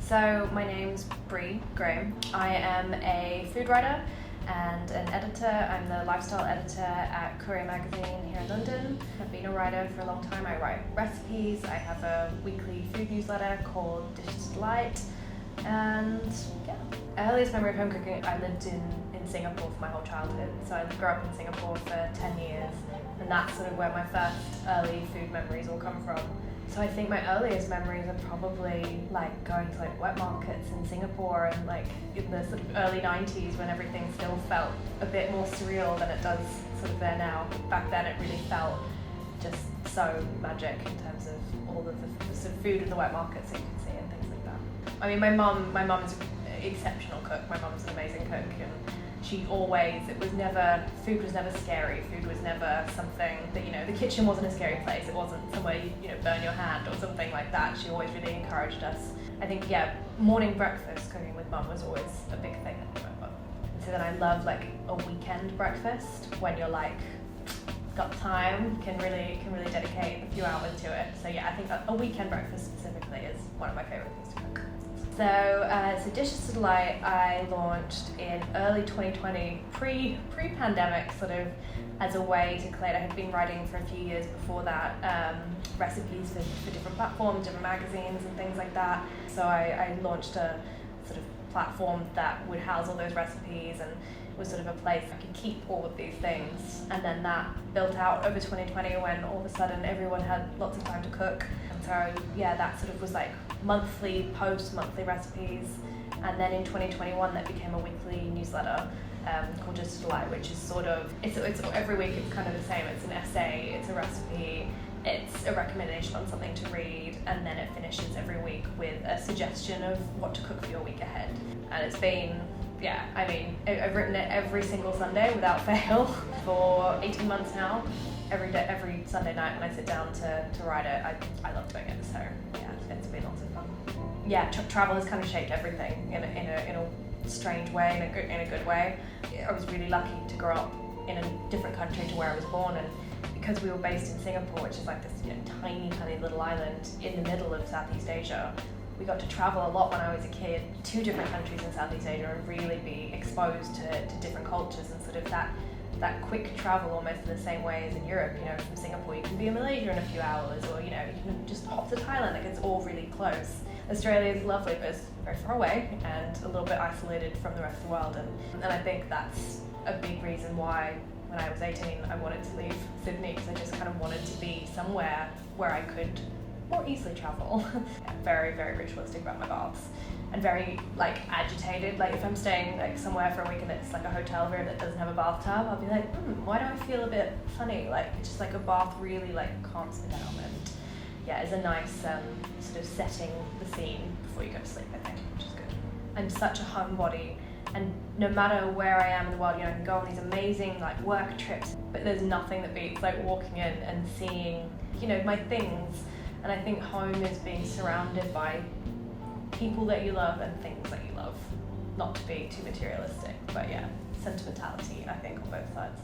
So my name's Bre Graham. I am a food writer and an editor. I'm the lifestyle editor at Courier Magazine here in London. I've been a writer for a long time. I write recipes. I have a weekly food newsletter called Dishes to Delight. And yeah, earliest memory of home cooking, I lived in Singapore for my whole childhood. So I grew up in Singapore for 10 years, and that's sort of where my first early food memories all come from. So I think my earliest memories are probably like going to like wet markets in Singapore and like in the sort of early 90s when everything still felt a bit more surreal than it does sort of there now. But back then it really felt just so magic in terms of all of the sort of food in the wet markets that you can see and things like that. I mean, my mum is an exceptional cook. My mum's an amazing cook, and food was never scary. Food was never something that, the kitchen wasn't a scary place. It wasn't somewhere you burn your hand or something like that. She always really encouraged us. I think, morning breakfast, cooking with mum was always a big thing I remember. And so then I love like a weekend breakfast when you're like, got time, can really dedicate a few hours to it. So yeah, I think a weekend breakfast specifically is one of my favorite things to cook. So Dishes to Delight I launched in early 2020, pre-pandemic, sort of as a way to collate. I had been writing for a few years before that, recipes for different platforms, different magazines and things like that. So I launched a sort of platform that would house all those recipes, and it was sort of a place I could keep all of these things. And then that built out over 2020 when all of a sudden everyone had lots of time to cook. And so that sort of was like monthly recipes. And then in 2021 that became a weekly newsletter called Dishes to Delight, which is sort of, it's every week it's kind of the same. It's an essay, it's a recipe, it's a recommendation on something to read, and then it finishes every week with a suggestion of what to cook for your week ahead. And it's been, I've written it every single Sunday without fail for 18 months now. Every Sunday night when I sit down to write it, I love doing it. So yeah, it's been lots of fun. Yeah, travel has kind of shaped everything in a strange way, in a good way. I was really lucky to grow up in a different country to where I was born, and because we were based in Singapore, which is like this tiny little island in the middle of Southeast Asia, we got to travel a lot when I was a kid to different countries in Southeast Asia and really be exposed to different cultures, and sort of that quick travel almost in the same way as in Europe. From Singapore you can be in Malaysia in a few hours, or you can just hop to Thailand. Like, it's all really close. Australia is lovely, but it's very far away and a little bit isolated from the rest of the world, and I think that's a big reason why when I was 18 I wanted to leave Sydney, because I just kind of wanted to be somewhere where I could more easily travel. Very, very ritualistic about my baths, and very agitated. Like, if I'm staying somewhere for a week and it's like a hotel room that doesn't have a bathtub, I'll be like, why do I feel a bit funny? Like, it's just like a bath really calms me down, and is a nice sort of setting the scene before you go to sleep, I think, which is good. I'm such a homebody, and no matter where I am in the world, I can go on these amazing work trips, but there's nothing that beats walking in and seeing my things. And I think home is being surrounded by people that you love and things that you love. Not to be too materialistic, but sentimentality, I think, on both sides.